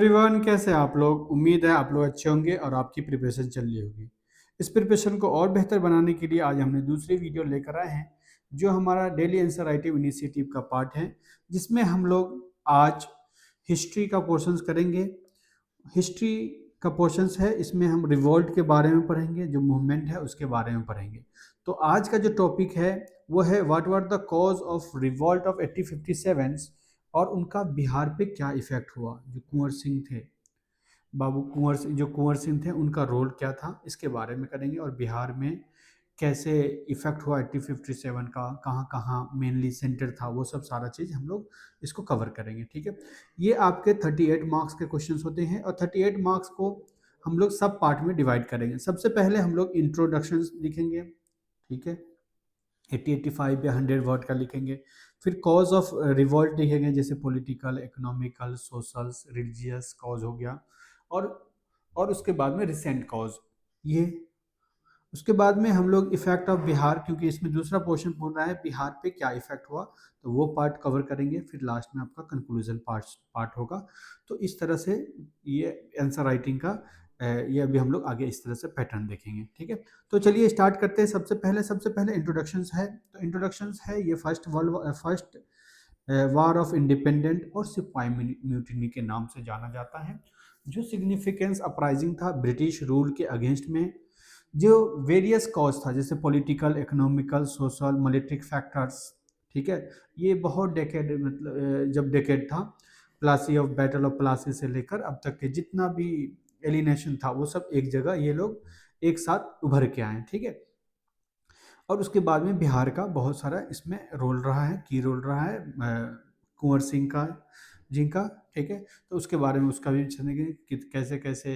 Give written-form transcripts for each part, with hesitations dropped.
Everyone, कैसे हैं आप लोग? उम्मीद है आप लोग अच्छे होंगे और आपकी प्रिपरेशन चल रही होगी। इस प्रिपरेशन को और बेहतर बनाने के लिए आज हमने दूसरी वीडियो लेकर आए हैं, जो हमारा डेली आंसर राइटिंग इनिशिएटिव का पार्ट है, जिसमें हम लोग आज हिस्ट्री का पोर्शंस करेंगे। हिस्ट्री का पोर्शंस है, इसमें हम रिवॉल्ट के बारे में पढ़ेंगे, जो मूवमेंट है उसके बारे में पढ़ेंगे। तो आज का जो टॉपिक है वो है what were the cause of revolt of 1857 और उनका बिहार पे क्या इफेक्ट हुआ। जो कुंवर सिंह थे, बाबू कुंवर सिंह, जो कुंवर सिंह थे, उनका रोल क्या था, इसके बारे में करेंगे। और बिहार में कैसे इफेक्ट हुआ 1857 का, कहाँ कहाँ मेनली सेंटर था, वो सब सारा चीज़ हम लोग इसको कवर करेंगे। ठीक है, ये आपके 38 मार्क्स के क्वेश्चंस होते हैं और 38 मार्क्स को हम लोग सब पार्ट में डिवाइड करेंगे। सबसे पहले हम लोग इंट्रोडक्शन लिखेंगे। ठीक है, 80-85 या 100 वर्ड का लिखेंगे। फिर कॉज ऑफ रिवॉल्ट लिखेंगे, जैसे political, economical, social, religious cause हो गया। और और उसके बाद में रिसेंट कॉज। ये उसके बाद में हम लोग इफेक्ट ऑफ बिहार, क्योंकि इसमें दूसरा पोर्शन बोल रहा है बिहार पे क्या इफेक्ट हुआ, तो वो पार्ट कवर करेंगे। फिर लास्ट में आपका कंक्लूजन पार्ट पार्ट होगा। तो इस तरह से ये आंसर राइटिंग का ये अभी हम लोग आगे इस तरह से पैटर्न देखेंगे। ठीक है, तो चलिए स्टार्ट करते हैं। सबसे पहले इंट्रोडक्शंस है। तो इंट्रोडक्शंस है ये फर्स्ट वार ऑफ इंडिपेंडेंट और सिपाही म्यूटिनी के नाम से जाना जाता है। जो सिग्निफिकेंस अपराइजिंग था ब्रिटिश रूल के अगेंस्ट में। जो वेरियस कॉज था, जैसे political, economical, social, military factors. ठीक है, ये बहुत डेकेड, मतलब जब डेकेड था, Plassey of battle of Plassey से लेकर अब तक के जितना भी एलिनेशन था, वो सब एक जगह ये लोग एक साथ उभर के आए। ठीक है, और उसके बाद में बिहार का बहुत सारा इसमें रोल रहा है, की रोल रहा है कुंवर सिंह का, जी का। ठीक है, तो उसके बारे में उसका भी जानेंगे कि कैसे कैसे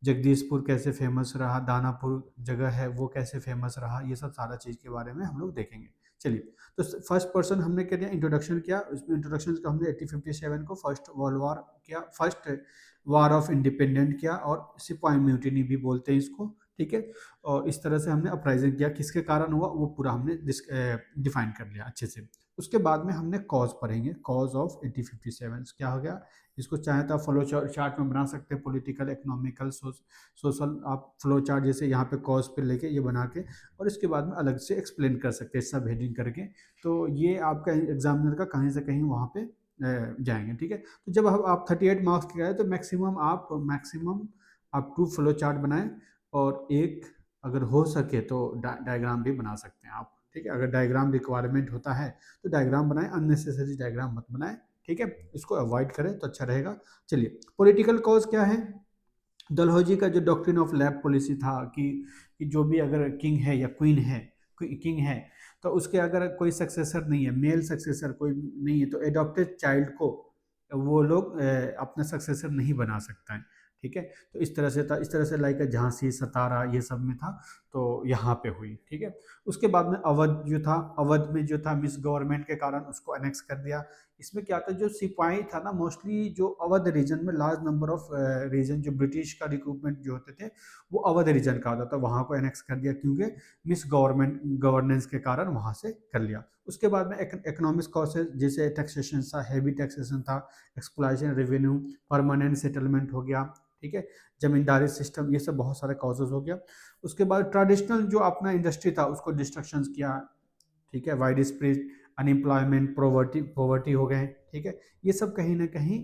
जगदीशपुर कैसे फेमस रहा, दानापुर जगह है वो कैसे फेमस रहा, ये सब सारा चीज़ के बारे में हम लोग देखेंगे। चलिए, तो फर्स्ट पर्सन हमने क्या दिया, इंट्रोडक्शन किया। उसमें इंट्रोडक्शन का हमने 1857 को फर्स्ट वर्ल्ड वार किया, फर्स्ट वार ऑफ इंडिपेंडेंट किया, और सिपाही म्यूटिनी भी बोलते हैं इसको। ठीक है, और इस तरह से हमने अपराइजिंग किया, किसके कारण हुआ वो पूरा हमने डिफाइन कर लिया अच्छे से। उसके बाद में हमने कॉज पढ़ेंगे, कॉज ऑफ 1857 क्या हो गया। इसको चाहे तो आप फ्लो चार्ट में बना सकते हैं, पॉलिटिकल, इकोनॉमिकल, सोशल। आप फ्लो चार्ट जैसे यहाँ पे कॉज पे लेके ये बना के, और इसके बाद में अलग से एक्सप्लेन कर सकते हैं सब हेडिंग करके। तो ये आपका एग्जामिनर का कहीं से कहीं वहाँ पे जाएंगे। ठीक है, तो जब आप 38 मार्क्स के गए तो मैक्सिमम आप 2 फ्लो चार्ट बनाएं, और एक अगर हो सके तो डायग्राम भी बना सकते हैं आप। ठीक है, अगर डायग्राम रिक्वायरमेंट होता है तो डायग्राम बनाएं, अननेसेसरी डायग्राम मत बनाएं। ठीक है, इसको अवॉइड करें तो अच्छा रहेगा। चलिए, पॉलिटिकल कॉज क्या है। डलहौजी का जो डॉक्ट्रिन ऑफ लैब पॉलिसी था कि जो भी अगर किंग है या क्वीन है, किंग है, तो उसके अगर कोई सक्सेसर नहीं है, मेल सक्सेसर कोई नहीं है, तो एडॉप्टेड चाइल्ड को वो लोग अपना सक्सेसर नहीं बना सकता है। ठीक है, तो इस तरह से था, इस तरह से लाइक झांसी, सतारा, ये सब में था, तो यहाँ पे हुई। ठीक है, उसके बाद में अवध जो था, अवध में जो था मिस गवर्नमेंट के कारण उसको अनेक्स कर दिया। इसमें क्या था, जो सिपाही था ना, मोस्टली जो अवध रीजन में लार्ज नंबर ऑफ रीजन, जो ब्रिटिश का रिक्रूटमेंट जो होते थे वो अवध रीजन का होता था, वहाँ को एनेक्स कर दिया, क्योंकि मिस गवर्नेंस के कारण वहाँ से कर लिया। उसके बाद में इकोनॉमिक्स कॉसेज, जैसे टैक्सेशन था, हैवी टैक्सेशन था, एक्सप्लॉयटेशन, रेवेन्यू, परमानेंट सेटलमेंट हो गया। ठीक है, जमींदारी सिस्टम, ये सब बहुत सारे कॉजेज हो गया। उसके बाद ट्रेडिशनल जो अपना इंडस्ट्री था उसको डिस्ट्रक्शन किया। ठीक है, वाइड स्प्रेड अनएम्प्लॉयमेंट, पॉवर्टी हो गए। ठीक है, ये सब कहीं ना कहीं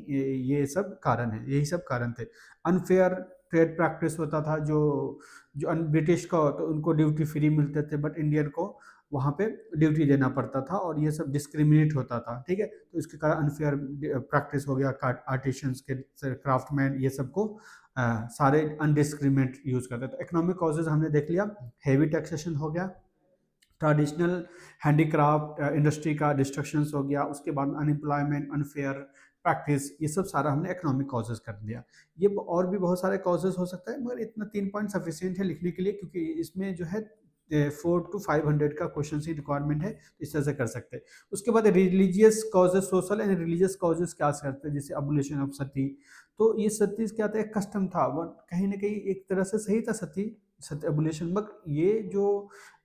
ये सब कारण है, यही सब कारण थे। अनफेयर ट्रेड प्रैक्टिस होता था, जो जो ब्रिटिश का तो उनको ड्यूटी फ्री मिलते थे, बट इंडियन को वहाँ पे ड्यूटी देना पड़ता था, और ये सब डिस्क्रिमिनेट होता था। ठीक है, तो इसके कारण अनफेयर प्रैक्टिस हो गया। आर्टिशंस के, क्राफ्टमैन, ये सबको सारे अनडिस्क्रिमिनेट यूज करते थे। इकोनॉमिक कॉजेज हमने देख लिया, हैवी टैक्सेशन हो गया, ट्रेडिशनल हैंडीक्राफ्ट इंडस्ट्री का डिस्ट्रक्शंस हो गया, उसके बाद अनएम्प्लॉयमेंट, अनफेयर प्रैक्टिस, ये सब सारा हमने इकोनॉमिक कॉजेज कर दिया। ये और भी बहुत सारे कॉजेज हो सकता है, मगर इतना 3 पॉइंट सफिशियंट है लिखने के लिए, क्योंकि इसमें जो है 4 to 500 का क्वेश्चन की रिक्वायरमेंट है, तो इस तरह से कर सकते हैं। उसके बाद religious causes, social and religious causes क्या करते हैं, जैसे अबोलिशन ऑफ सती। तो ये सती क्या था, एक कस्टम था, वो कहीं ना कहीं एक तरह से सही था, सती एबोलिशन, मगर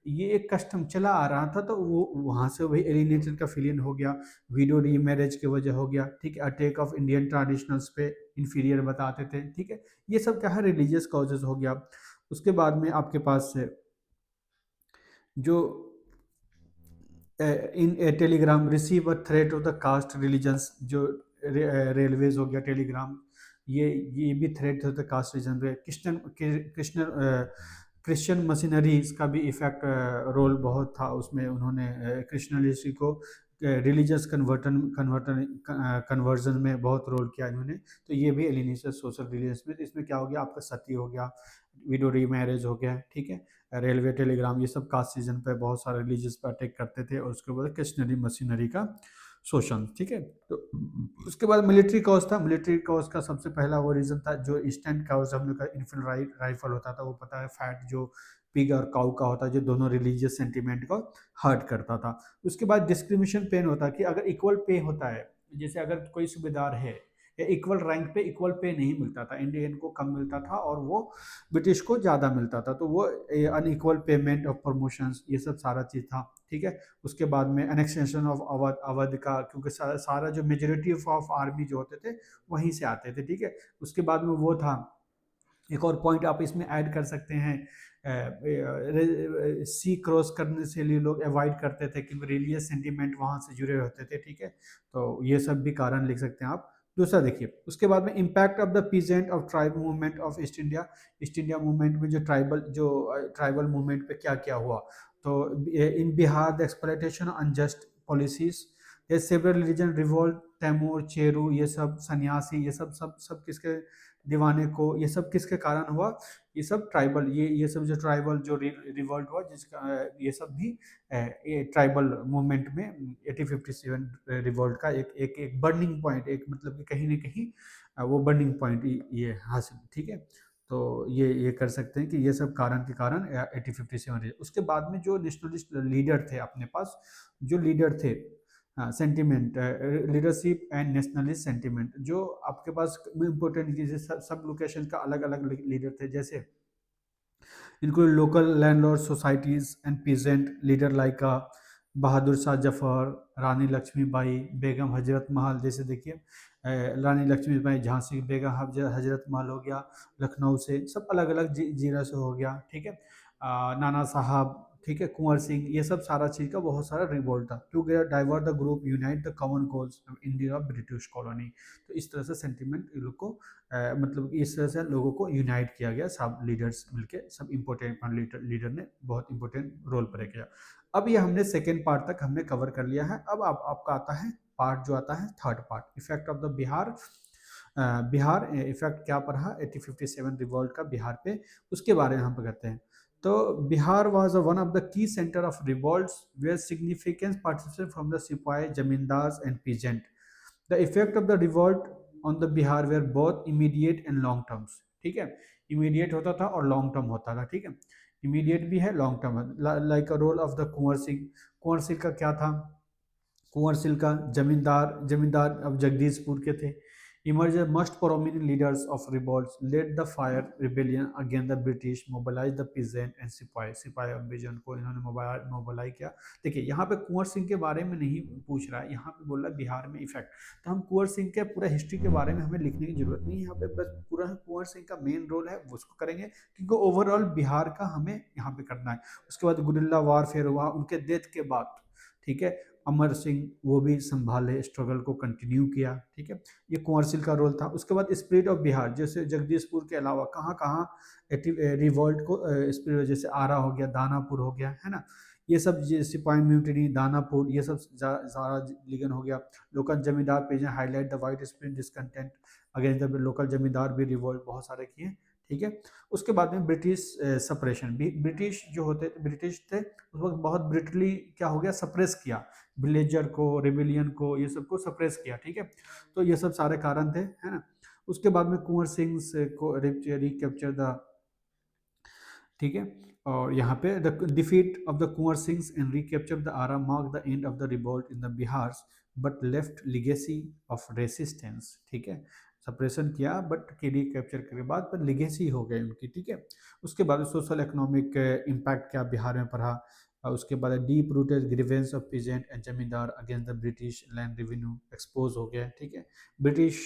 ये एक कस्टम चला आ रहा था, तो वो वहाँ से वही एलिनेटेड का फिलियन हो गया, वीडियो री मैरिज की वजह हो गया। ठीक है, अटैक ऑफ इंडियन ट्रेडिशनल्स पे, इन्फीरियर बताते थे, ठीक है। ये सब क्या है, रिलीजियस कॉजेज हो गया। उसके बाद में आपके पास जो in telegram receive a threat of the caste religions, जो रेलवेज हो गया, टेलीग्राम, ये भी थ्रेट होता है कास्ट रीजन पे। क्रिश्चियन क्रिश्चियन मशीनरीज का भी इफेक्ट रोल बहुत था उसमें। उन्होंने क्रिश्चियनिटी को रिलीजियस कन्वर्जन में बहुत रोल किया इन्होंने। तो ये भी एलिनेशन सोशल रिलीजन में। इसमें क्या हो गया, आपका सती हो गया, विडो री मैरिज हो गया, ठीक है। रेलवे टेलीग्राम, ये सब कास्ट सीजन पे बहुत सारे रिलीजियस पे अटैक करते थे। और उसके बाद क्रिश्चियनरी मशीनरी का शोषण, ठीक है। तो उसके बाद मिलिट्री कॉज था। मिलिट्री कॉज का सबसे पहला वो रीजन था जो इंस्टेंट कॉज हम लोग का इनफिल राइफल होता था, वो पता है फैट जो पिग और काउ का होता है, जो दोनों रिलीजियस सेंटिमेंट को हर्ट करता था। उसके बाद डिस्क्रिमिनेशन पेन होता है कि अगर इक्वल पे होता है, जैसे अगर कोई सूबेदार है, इक्वल रैंक पे इक्वल पे नहीं मिलता था, इंडियन को कम मिलता था और वो ब्रिटिश को ज़्यादा मिलता था, तो वो अनइक्वल पेमेंट ऑफ प्रमोशंस, ये सब सारा चीज़ था, ठीक है। उसके बाद में एनेक्सेशन ऑफ अवध, अवध का, क्योंकि सारा जो मेजोरिटी ऑफ आर्मी जो होते थे वहीं से आते थे, ठीक है। उसके बाद में वो था, एक और पॉइंट आप इसमें ऐड कर सकते हैं, सी क्रॉस करने से लिए लोग अवॉइड करते थे क्योंकि रिलीजियस सेंटीमेंट वहाँ से जुड़े होते थे, ठीक है। तो ये सब भी कारण लिख सकते हैं आप। दूसरा देखिए, उसके बाद में impact of the peasant of tribe movement of east India movement में जो ट्राइबल मूवमेंट पे क्या क्या हुआ। तो in Bihar the exploitation unjust policies, several religion revolt, Taimur, Chero, ये सब सन्यासी, ये सब सब सब किसके दीवाने को, ये सब किसके कारण हुआ, ये सब ट्राइबल, ये सब जो ट्राइबल जो रिवोल्ट हुआ, जिसका ये सब भी ये ट्राइबल मूवमेंट में 1857 रिवोल्ट का एक बर्निंग पॉइंट, एक मतलब कि कहीं ना कहीं वो बर्निंग पॉइंट ये हासिल, ठीक है। तो ये कर सकते हैं कि ये सब कारण के कारण 1857। उसके बाद में जो नेशनलिस्ट लीडर थे अपने पास, जो लीडर थे, sentiment, leadership and nationalist sentiment, जो आपके पास इम्पोर्टेंट चीज़ें, सब लोकेशन का अलग अलग लीडर थे, जैसे इनको local landlord societies and peasant leader like Bahadur Shah Zafar, Rani Lakshmibai, Begum Hazrat Mahal, जैसे देखिए रानी लक्ष्मीबाई झांसी की, बेगम हजरत महल हो गया लखनऊ से, सब अलग अलग जीरा से हो गया, ठीक है। नाना साहब, ठीक है, कुंवर सिंह, ये सब सारा चीज़ का बहुत सारा रिवोल्ट था। Together divert the group unite the common goals of India British colony. तो इस तरह से सेंटिमेंट इन लोग को मतलब इस तरह से लोगों को यूनाइट किया गया, सब लीडर्स मिलके, सब इंपॉर्टेंट लीडर ने बहुत इंपॉर्टेंट रोल प्ले किया। अब ये हमने सेकेंड पार्ट तक हमने कवर कर लिया है। अब आपका आता है पार्ट, जो आता है third part, effect of the Bihar. Bihar effect क्या पड़ा 1857 रिवॉल्ट का बिहार पे, उसके बारे में हम करते हैं। तो Bihar was one of the key centre of revolts where significant participation from the sipahi, zamindars and peasant. The effect of the revolt on the Bihar where both immediate and long terms, ठीक है। इमीडिएट होता था और लॉन्ग टर्म होता था, ठीक है। Immediate भी है, लॉन्ग टर्म है। Like a role of the Kunwar Singh. Kunwar Singh का क्या था, कुंवर सिंह का जमींदार अब जगदीशपुर के थे। Emerge most prominent leaders of revolts, led the fire rebellion against the British, mobilize the peasant and sipahi. सिपाही और पीजेंट को इन्होंने मोबिलाइज किया। देखिए यहाँ पे कुंवर सिंह के बारे में नहीं पूछ रहा है, यहाँ पे बोल रहा है बिहार में इफेक्ट। तो हम कुंवर सिंह के पूरा हिस्ट्री के बारे में हमें लिखने की जरूरत नहीं है, यहाँ पे बस पूरा कुंवर सिंह का मेन रोल है वो उसको करेंगे, क्योंकि ओवरऑल बिहार का हमें यहाँ पे करना है। उसके बाद गुरिल्ला वारफेयर हुआ उनके डेथ के बाद, ठीक है। अमर सिंह वो भी संभाले, स्ट्रगल को कंटिन्यू किया, ठीक है। ये कुंवर सिंह का रोल था। उसके बाद स्पिरिट ऑफ बिहार, जैसे जगदीशपुर के अलावा कहाँ कहाँ रिवॉल्ट को स्पिरिट, जैसे आरा हो गया, दानापुर हो गया, है ना, ये सब सिपाही म्यूटिनी, दानापुर, ये सब सारा लिगन हो गया। लोकल जमींदार page highlight the white spring discontent against the local जमींदार भी रिवॉल्ट बहुत सारे किए, ठीक है। उसके बाद में ब्रिटिश सप्रेशन, ब्रिटिश जो होते ब्रिटिश थे उस वक्त बहुत ब्रिटली क्या हो गया, सप्रेस किया विलेजर को, रिबेलियन को, ये सबको सप्रेस किया, ठीक है। तो ये सब सारे कारण थे, है ना। उसके बाद में कुंवर सिंह को रिकैप्चर द, ठीक है। और यहाँ पे the defeat of the Kunwar Singh and recapture the Arrah mark the end of the revolt in the Bihar, but left legacy of resistance, ठीक है। सप्रेशन किया बट के रिकैप्चर के बाद पर लिगेसी हो गई उनकी, ठीक है। उसके बाद सोशल इकोनॉमिक इम्पैक्ट क्या बिहार में पड़ा। उसके बाद deep rooted grievance of peasant and zamindar against the British land revenue expose हो गया, ठीक है। British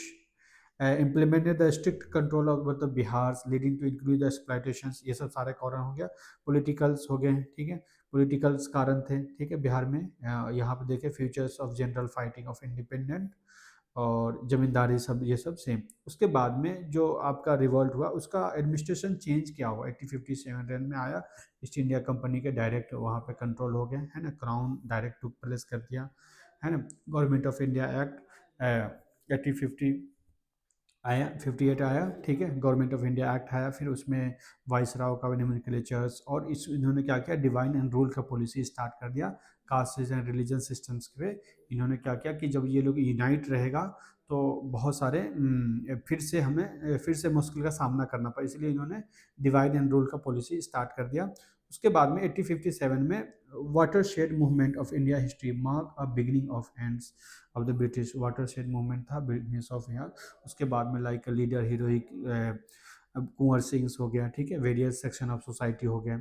implemented the strict control of the Bihar leading to increase the exploitation, ये सब सारे कारण हो गया। पॉलिटिकल्स हो गए, ठीक है, पॉलिटिकल्स कारण थे, ठीक है, बिहार में। यहाँ पे देखे futures of general fighting of independent और जमींदारी, सब ये सब सेम। उसके बाद में जो आपका रिवॉल्ट हुआ उसका एडमिनिस्ट्रेशन चेंज क्या हुआ, 1857 रन में आया, ईस्ट इंडिया कंपनी के डायरेक्ट वहाँ पे कंट्रोल हो गया, है ना, क्राउन डायरेक्ट टू प्लेस कर दिया, है ना। गवर्नमेंट ऑफ इंडिया एक्ट 1850 आया, 58 आया, ठीक है, गवर्नमेंट ऑफ इंडिया एक्ट आया, फिर उसमें वाइसराव का नोमेनक्लेचर्स, और इस इन्होंने क्या किया, डिवाइन एंड रूल का पॉलिसी स्टार्ट कर दिया कास्ट एंड रिलीजन सिस्टम्स पे। इन्होंने क्या किया कि जब ये लोग यूनाइट रहेगा तो बहुत सारे फिर से मुश्किल का सामना करना पड़ा, इसलिए इन्होंने डिवाइड एंड रूल का पॉलिसी स्टार्ट कर दिया। उसके बाद में 1857 में water shade movement of India history mark a beginning of ends of the British, water shade movement था बिगनिंग ऑफ यहाँ। उसके बाद में like leader heroic Kunwar Singh हो गया, ठीक है, वेरियस सेक्शन ऑफ सोसाइटी हो गया,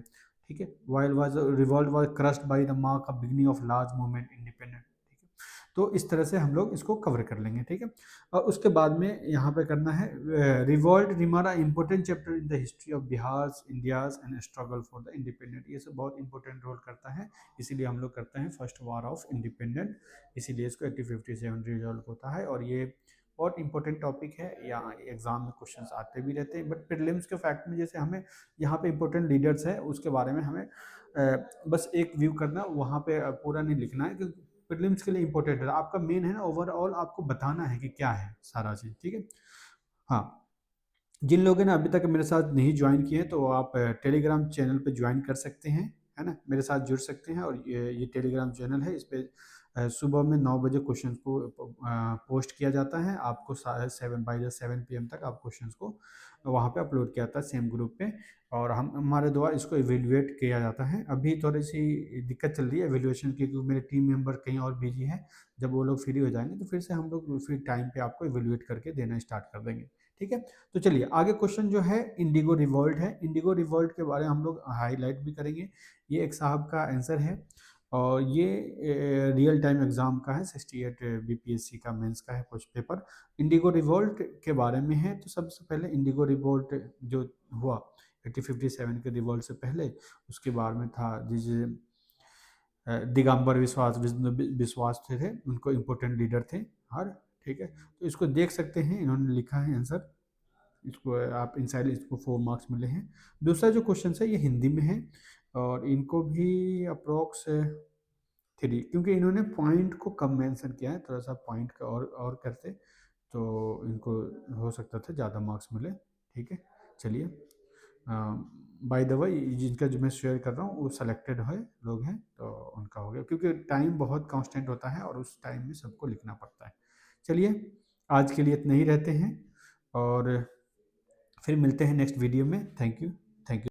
ठीक है, while was revolt was crushed by the mark of beginning of large movement independent, ठीक है। तो इस तरह से हम लोग इसको कवर कर लेंगे, ठीक है। और उसके बाद में यहाँ पे करना है revolt remain important chapter in the history of Bihar India's and struggle for the independent, ये सब बहुत इंपॉर्टेंट रोल करता है, इसीलिए हम लोग करते हैं फर्स्ट वार ऑफ इंडिपेंडेंट, इसीलिए इसको 1857 रिजॉल्व होता है। और ये बहुत इंपॉर्टेंट टॉपिक है, यहाँ एग्जाम में क्वेश्चंस आते भी रहते हैं, बट प्रीलिम्स के फैक्ट में जैसे हमें यहाँ पे इंपॉर्टेंट लीडर्स है उसके बारे में हमें बस एक व्यू करना, वहाँ पे पूरा नहीं लिखना है, क्योंकि प्रीलिम्स के लिए इंपॉर्टेंट है, आपका मेन है ना ओवरऑल आपको बताना है कि क्या है सारा चीज़, ठीक है। हाँ, जिन लोगों ने अभी तक मेरे साथ नहीं ज्वाइन किए हैं तो आप टेलीग्राम चैनल पे ज्वाइन कर सकते हैं, है ना, मेरे साथ जुड़ सकते हैं। और ये टेलीग्राम चैनल है, इस पे सुबह में 9 बजे क्वेश्चंस को पोस्ट किया जाता है, आपको 7 तक आप क्वेश्चंस को वहाँ पे अपलोड किया जाता है सेम ग्रुप पे, और हम हमारे द्वारा इसको इवेल्युएट किया जाता है। अभी थोड़ी सी दिक्कत चल रही है एवेल्युएशन की, क्योंकि मेरे टीम मेंबर कहीं और बिजी हैं, जब वो लोग फ्री हो जाएंगे तो फिर से हम लोग फिर टाइम पे आपको इवेल्युएट करके देना स्टार्ट कर देंगे, ठीक है। तो चलिए आगे क्वेश्चन जो है इंडिगो रिवॉल्ट है, इंडिगो रिवॉल्ट के बारे में हम लोग हाईलाइट भी करेंगे। ये एक साहब का आंसर है, और ये रियल टाइम एग्जाम का है, 68 बीपीएससी का मेंस का है कुछ पेपर। इंडिगो रिवॉल्ट के बारे में है, तो सबसे पहले इंडिगो रिवॉल्ट जो हुआ 1857 के रिवॉल्ट से पहले, उसके बाद में था जिसे दिगंबर विश्वास, विष्णु विश्वास थे उनको इम्पोर्टेंट लीडर थे हर, ठीक है। तो इसको देख सकते हैं, इन्होंने लिखा है आंसर, इसको आप इनसाइड, इसको 4 मार्क्स मिले हैं। दूसरा जो क्वेश्चन है ये हिंदी में है, और इनको भी अप्रोक्स 3, क्योंकि इन्होंने पॉइंट को कम मेंशन किया है, थोड़ा सा पॉइंट का और करते तो इनको हो सकता था ज़्यादा मार्क्स मिले, ठीक है। चलिए, बाय द वे जिनका जो मैं शेयर कर रहा हूँ वो सेलेक्टेड है लोग हैं, तो उनका हो गया, क्योंकि टाइम बहुत कांस्टेंट होता है और उस टाइम में सबको लिखना पड़ता है। चलिए, आज के लिए इतने ही रहते हैं, और फिर मिलते हैं नेक्स्ट वीडियो में। Thank you.